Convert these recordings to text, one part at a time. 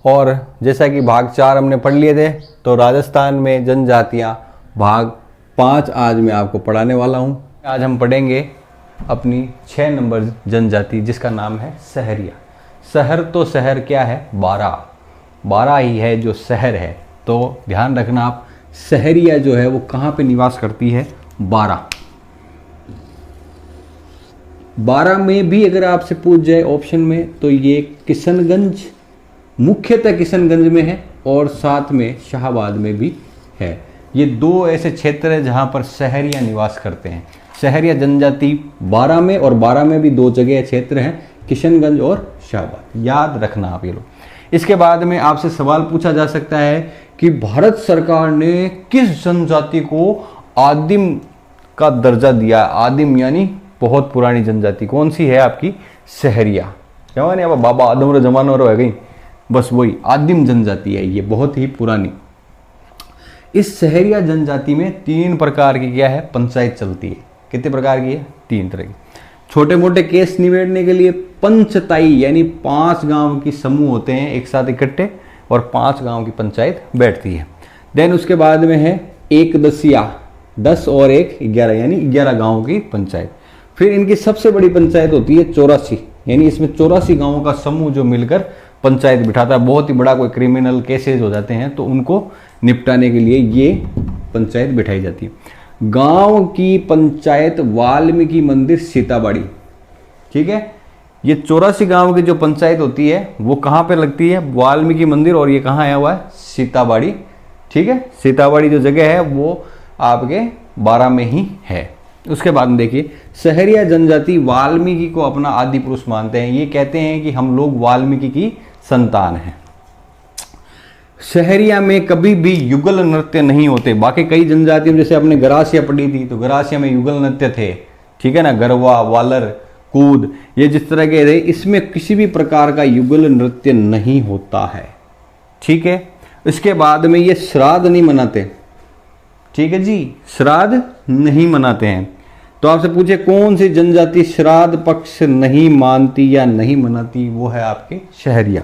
और जैसा कि भाग 4 हमने पढ़ लिए थे, तो राजस्थान में जनजातियाँ भाग 5 आज मैं आपको पढ़ाने वाला हूँ। आज हम पढ़ेंगे अपनी 6 नंबर जनजाति, जिसका नाम है सहरिया। शहर तो शहर क्या है, 12 ही है जो शहर है। तो ध्यान रखना आप, सहरिया जो है वो कहाँ पे निवास करती है, 12 में भी अगर आपसे पूछ जाए ऑप्शन में, तो ये किशनगंज, मुख्यतः किशनगंज में है और साथ में शाहबाद में भी है। ये 2 ऐसे क्षेत्र है जहाँ पर सहरिया निवास करते हैं। सहरिया जनजाति 12 में, और 12 में भी 2 जगह क्षेत्र हैं, किशनगंज और शाहबाद। याद रखना आप ये लोग। इसके बाद में आपसे सवाल पूछा जा सकता है कि भारत सरकार ने किस जनजाति को आदिम का दर्जा दिया। आदिम यानी बहुत पुरानी जनजाति कौन सी है आपकी, सहरिया। क्या नहीं, अब बाबा आदम रो जमानो रो है गई, बस वही आदिम जनजाति है ये, बहुत ही पुरानी। इस सहरिया जनजाति में 3 प्रकार की क्या है, पंचायत चलती है। कितने प्रकार की है, 3 तरह की। छोटे मोटे केस निबेड़ने के लिए पंचताई यानी 5 गांव की समूह होते हैं एक साथ इकट्ठे, और 5 गांव की पंचायत बैठती है। देन उसके बाद में है एक दसिया, 10 और 1 11 यानी 11 गांवों की पंचायत। फिर इनकी सबसे बड़ी पंचायत होती है 84, यानी इसमें 84 गांवों का समूह जो मिलकर पंचायत बिठाता है। बहुत ही बड़ा कोई क्रिमिनल केसेज हो जाते हैं तो उनको निपटाने के लिए ये पंचायत बिठाई जाती है। गांव की पंचायत वाल्मीकि मंदिर सीताबाड़ी, ठीक है। ये 84 गांव की जो पंचायत होती है वो कहाँ पे लगती है, वाल्मीकि मंदिर, और ये कहाँ आया हुआ है, सीताबाड़ी, ठीक है। सीताबाड़ी जो जगह है वो आपके 12 में ही है। उसके बाद में देखिए, सहरिया जनजाति वाल्मीकि को अपना आदि पुरुष मानते हैं। ये कहते हैं कि हम लोग वाल्मीकि की संतान हैं। सहरिया में कभी भी युगल नृत्य नहीं होते। बाकी कई जनजातियों, जैसे आपने गरासिया पढ़ी थी, तो गरासिया में युगल नृत्य थे, ठीक है ना, गरबा, वालर, कूद, ये जिस तरह के थे, इसमें किसी भी प्रकार का युगल नृत्य नहीं होता है, ठीक है। इसके बाद में ये श्राद्ध नहीं मनाते, ठीक है जी, श्राद्ध नहीं मनाते हैं। तो आपसे पूछे कौन सी जनजाति श्राद्ध पक्ष नहीं मानती या नहीं मनाती, वो है आपके सहरिया।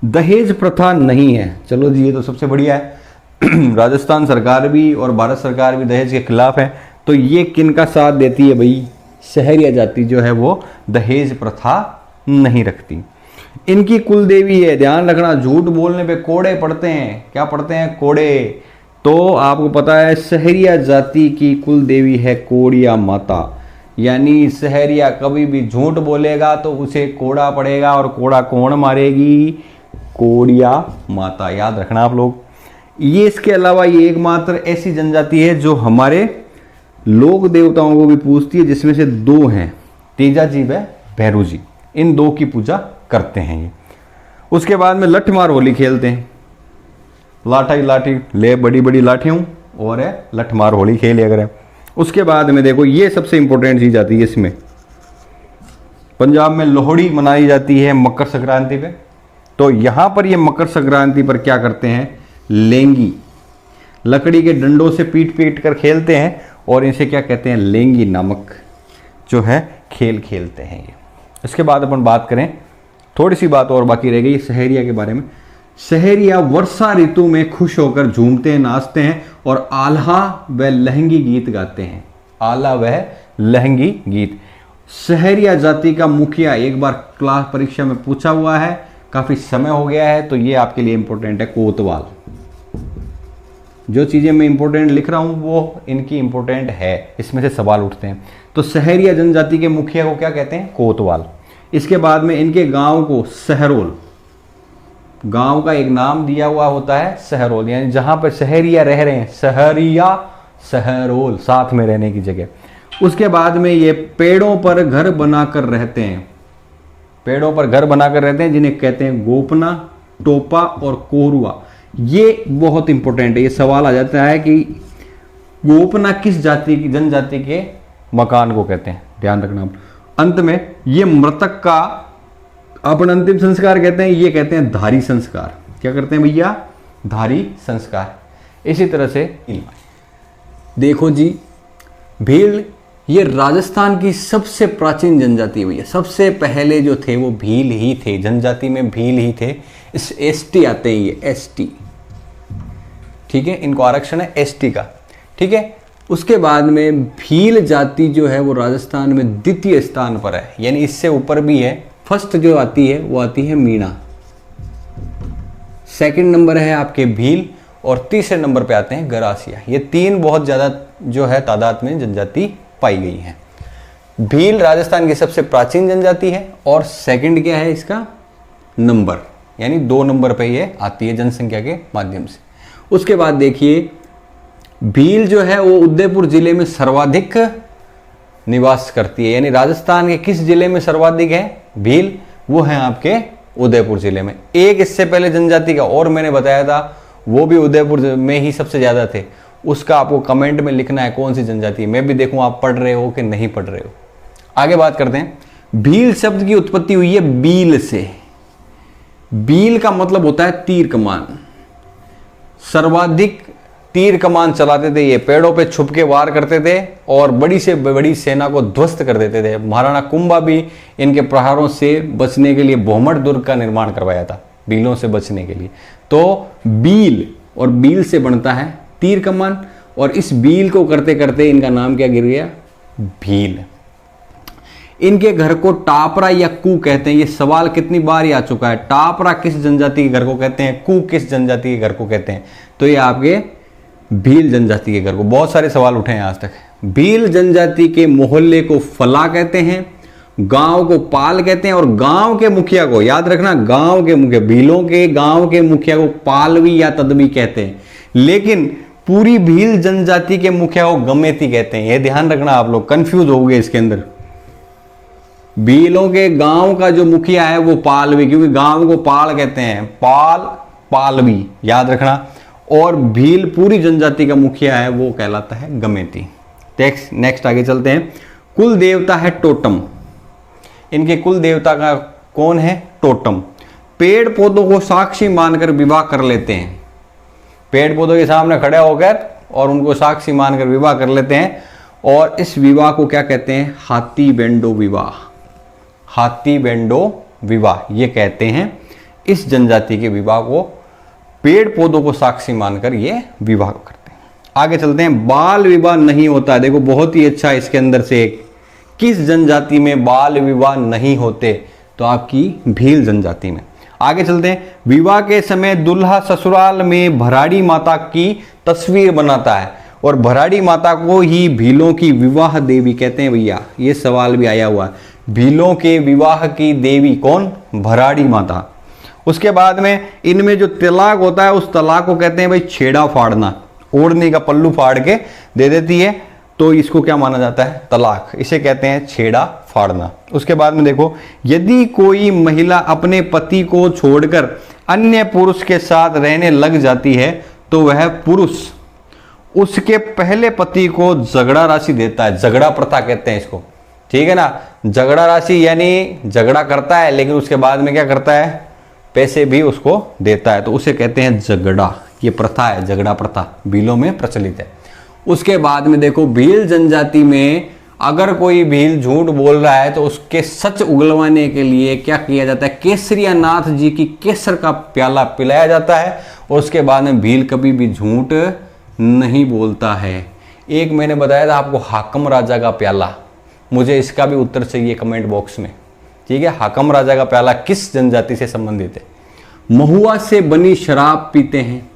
दहेज प्रथा नहीं है, चलो जी ये तो सबसे बढ़िया है। राजस्थान सरकार भी और भारत सरकार भी दहेज के खिलाफ है, तो ये किन का साथ देती है भाई, सहरिया जाति जो है वो दहेज प्रथा नहीं रखती। इनकी कुल देवी है, ध्यान रखना, झूठ बोलने पे कोड़े पड़ते हैं। क्या पड़ते हैं, कोड़े। तो आपको पता है सहरिया जाति की कुल देवी है कोड़िया माता, यानी सहरिया कभी भी झूठ बोलेगा तो उसे कोड़ा पड़ेगा, और कोड़ा कौन मारेगी, कोड़िया माता। याद रखना आप लोग। ये इसके अलावा ये एकमात्र ऐसी जनजाति है जो हमारे लोक देवताओं को भी पूजती है, जिसमें से 2 हैं, तेजा जी व भैरू जी। इन 2 की पूजा करते हैं ये। उसके बाद में लठमार होली खेलते हैं। लाठी ले बड़ी बड़ी लाठियों और लठमार होली खेल अगर है। उसके बाद में देखो, ये सबसे इंपॉर्टेंट चीज आती है इसमें, पंजाब में लोहड़ी मनाई जाती है मकर संक्रांति पे। तो यहां पर ये मकर संक्रांति पर क्या करते हैं, लेंगी, लकड़ी के डंडों से पीट पीट कर खेलते हैं, और इसे क्या कहते हैं, लेंगी नामक जो है खेल खेलते हैं ये। इसके बाद अपन बात करें, थोड़ी सी बात और बाकी रह गई सहरिया के बारे में। सहरिया वर्षा ऋतु में खुश होकर झूमते हैं, नाचते हैं, और आल्हा व लहंगी गीत गाते हैं। आला व लहंगी गीत। सहरिया जाति का मुखिया एक बार क्लास परीक्षा में पूछा हुआ है, काफी समय हो गया है, तो ये आपके लिए इंपॉर्टेंट है, कोतवाल। जो चीजें मैं इंपॉर्टेंट लिख रहा हूं वो इनकी इंपॉर्टेंट है, इसमें से सवाल उठते हैं। तो सहरिया जनजाति के मुखिया को क्या कहते हैं, कोतवाल। इसके बाद में इनके गांव को सहरोल, गांव का एक नाम दिया हुआ होता है सहरोल, यानी जहां पर सहरिया रह रहे हैं, सहरिया सहरोल, साथ में रहने की जगह। उसके बाद में ये पेड़ों पर घर बनाकर रहते हैं। पेड़ों पर घर बनाकर रहते हैं, जिन्हें कहते हैं गोपना, टोपा और कोरुआ। ये बहुत इंपॉर्टेंट है, ये सवाल आ जाता है कि गोपना किस जाति की, जनजाति के मकान को कहते हैं, ध्यान रखना। अंत में ये मृतक का अपन अंतिम संस्कार कहते हैं, ये कहते हैं धारी संस्कार। क्या करते हैं भैया, धारी संस्कार। इसी तरह से देखो जी, भील ये राजस्थान की सबसे प्राचीन जनजाति हुई है। सबसे पहले जो थे वो भील ही थे, जनजाति में भील ही थे। इस एसटी आते हैं, ये एसटी, ठीक है, इनको आरक्षण है एसटी का, ठीक है। उसके बाद में भील जाति जो है वो राजस्थान में द्वितीय स्थान पर है, यानी इससे ऊपर भी है। फर्स्ट जो आती है वो आती है मीणा, सेकंड नंबर है आपके भील, और तीसरे नंबर पे आते हैं गरासिया। ये तीन बहुत ज़्यादा जो है तादाद में जनजाति पाई गई है। भील राजस्थान की सबसे प्राचीन जनजाति है, और सेकंड क्या है इसका नंबर, यानी 2 नंबर पे ये आती है जनसंख्या के माध्यम से। उसके बाद देखिए भील जो है वो उदयपुर जिले में सर्वाधिक निवास करती है, यानी राजस्थान के किस जिले में सर्वाधिक है भील, वो है आपके उदयपुर जिले में। एक इससे पहले जनजाति का और मैंने बताया था, वो भी उदयपुर में ही सबसे ज्यादा थे, उसका आपको कमेंट में लिखना है कौन सी जनजाति है, मैं भी देखूं आप पढ़ रहे हो कि नहीं पढ़ रहे हो। आगे बात करते हैं। भील शब्द की उत्पत्ति हुई है बील से। बील का मतलब होता है तीर कमान। सर्वाधिक तीर कमान चलाते थे ये, पेड़ों पे छुप के वार करते थे और बड़ी से बड़ी सेना को ध्वस्त कर देते थे। महाराणा कुंभा भी इनके प्रहारों से बचने के लिए भोमड़ दुर्ग का निर्माण करवाया था, बीलों से बचने के लिए। तो बील और बील से बनता है तीर कमान, और इस बील को करते करते इनका नाम क्या गिर गया, भील। इनके घर को टापरा या कू कहते हैं। ये सवाल कितनी बार ही आ चुका है, टापरा किस जनजाति के घर को कहते हैं, कू किस जनजाति के घर को कहते हैं, तो ये आपके भील जनजाति के घर को। बहुत सारे सवाल उठे हैं आज तक। भील जनजाति के मोहल्ले को फला कहते हैं, गांव को पाल कहते हैं, और गांव के मुखिया को, याद रखना, गांव के मुखिया, भीलों के गांव के मुखिया को पालवी या तदवी कहते हैं। लेकिन पूरी भील जनजाति के मुखिया को गमेती कहते हैं। यह ध्यान रखना, आप लोग कंफ्यूज हो गए इसके अंदर। भीलों के गांव का जो मुखिया है वो पालवी, क्योंकि गांव को पाल कहते हैं, पाल पालवी, याद रखना। और भील पूरी जनजाति का मुखिया है वो कहलाता है गमेती। नेक्स्ट आगे चलते हैं। कुल देवता है टोटम। इनके कुल देवता का कौन है, टोटम। पेड़ पौधों को साक्षी मानकर विवाह कर लेते हैं। पेड़ पौधों के सामने खड़े होकर और उनको साक्षी मानकर विवाह कर लेते हैं, और इस विवाह को क्या कहते हैं, हाथी बेंडो विवाह। हाथी बेंडो विवाह ये कहते हैं इस जनजाति के विवाह को। पेड़ पौधों को साक्षी मानकर ये विवाह करते हैं। आगे चलते हैं। बाल विवाह नहीं होता है। देखो बहुत ही अच्छा इसके अंदर से एक, किस जनजाति में बाल विवाह नहीं होते, तो आपकी भील जनजाति में। आगे चलते हैं। विवाह के समय दुल्हा ससुराल में भराड़ी माता की तस्वीर बनाता है, और भराड़ी माता को ही भीलों की विवाह देवी कहते हैं। भैया ये सवाल भी आया हुआ है, भीलों के विवाह की देवी कौन, भराड़ी माता। उसके बाद में इनमें जो तलाक होता है उस तलाक को कहते हैं भाई छेड़ा फाड़ना। ओढ़ने का पल्लू फाड़ के दे देती है तो इसको क्या माना जाता है, तलाक। इसे कहते हैं छेड़ा फाड़ना। उसके बाद में देखो, यदि कोई महिला अपने पति को छोड़कर अन्य पुरुष के साथ रहने लग जाती है तो वह पुरुष उसके पहले पति को झगड़ा राशि देता है। झगड़ा प्रथा कहते हैं इसको, ठीक है ना। झगड़ा राशि यानी झगड़ा करता है लेकिन उसके बाद में क्या करता है, पैसे भी उसको देता है, तो उसे कहते हैं झगड़ा। ये प्रथा है, झगड़ा प्रथा भीलों में प्रचलित है। उसके बाद में देखो, भील जनजाति में अगर कोई भील झूठ बोल रहा है तो उसके सच उगलवाने के लिए क्या किया जाता है, केसरिया नाथ जी की केसर का प्याला पिलाया जाता है, और उसके बाद में भील कभी भी झूठ नहीं बोलता है। एक मैंने बताया था आपको हाकम राजा का प्याला, मुझे इसका भी उत्तर चाहिए कमेंट बॉक्स में, ठीक है। हाकम राजा का प्याला किस जनजाति से संबंधित है। महुआ से बनी शराब पीते हैं।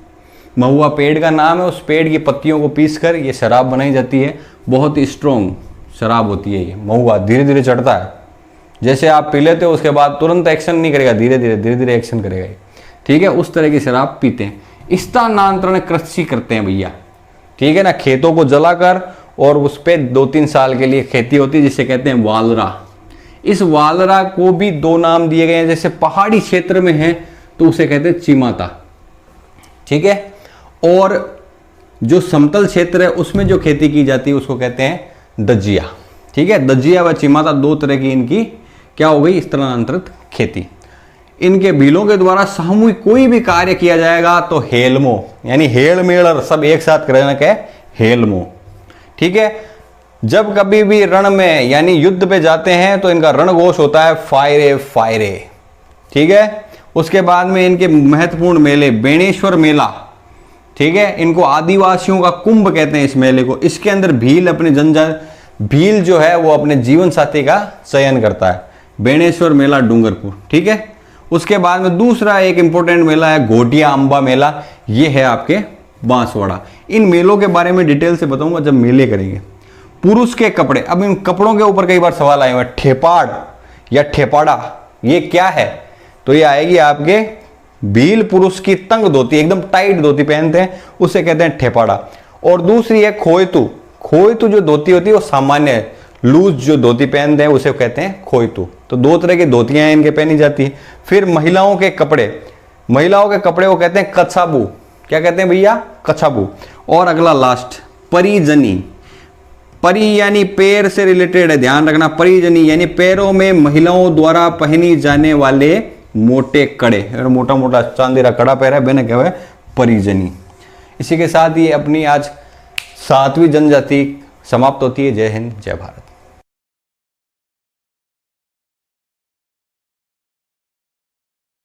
महुआ पेड़ का नाम है, उस पेड़ की पत्तियों को पीसकर ये शराब बनाई जाती है। बहुत ही स्ट्रॉन्ग शराब होती है ये। महुआ धीरे धीरे चढ़ता है, जैसे आप पी लेते हो उसके बाद तुरंत एक्शन नहीं करेगा, धीरे धीरे एक्शन करेगा, ठीक है। उस तरह की शराब पीते हैं। स्थानांतरण कृषि करते हैं भैया, ठीक है ना। खेतों को जलाकर और उस पर 2-3 साल के लिए खेती होती है, जिसे कहते हैं वालरा। इस वालरा को भी 2 नाम दिए गए हैं। जैसे पहाड़ी क्षेत्र में है तो उसे कहते हैं चिमाता, ठीक है। और जो समतल क्षेत्र है उसमें जो खेती की जाती है उसको कहते हैं दजिया, ठीक है। दजिया व चिमाता 2 तरह की इनकी क्या हो गई, स्थानांतरित खेती। इनके भीलों के द्वारा सामूहिक कोई भी कार्य किया जाएगा तो हेलमो, यानी हेल मेल और सब एक साथ करने का हेलमो, ठीक है। जब कभी भी रण में यानी युद्ध पे जाते हैं तो इनका रणघोष होता है फायरे फायरे। ठीक है, उसके बाद में इनके महत्वपूर्ण मेले, बेणेश्वर मेला, ठीक है, इनको आदिवासियों का कुंभ कहते हैं इस मेले को। इसके अंदर भील जो है वो अपने जीवन साथी का चयन करता है। बेणेश्वर मेला डूंगरपुर, ठीक है। उसके बाद में दूसरा एक इंपॉर्टेंट मेला है घोटिया अंबा मेला, ये है आपके बांसवाड़ा। इन मेलों के बारे में डिटेल से बताऊंगा जब मेले करेंगे। पुरुष के कपड़े, अब इन कपड़ों के ऊपर कई बार सवाल आए हुए, ठेपाड़ या ठेपाड़ा ये क्या है? तो ये आएगी आपके भील पुरुष की तंग धोती, एकदम टाइट धोती पहनते हैं, उसे कहते हैं ठेपाड़ा। और दूसरी है खोयतू। खोयतू जो धोती होती है वो सामान्य लूज जो धोती पहनते हैं उसे कहते हैं खोयतू। तो दो तरह की धोतियां इनके पहनी जाती है। फिर महिलाओं के कपड़े वो कहते हैं कछाबू। क्या कहते हैं भैया? कछाबू। और अगला लास्ट परिजनी। परी यानी पैर से रिलेटेड है, ध्यान रखना। परिजनी यानी पैरों में महिलाओं द्वारा पहनी जाने वाले मोटे कड़े, अगर मोटा मोटा चांदी का कड़ा पैर है मैंने क्या है परिजनी। इसी के साथ ही अपनी आज 7वीं जनजाति समाप्त होती है। जय हिंद, जय भारत।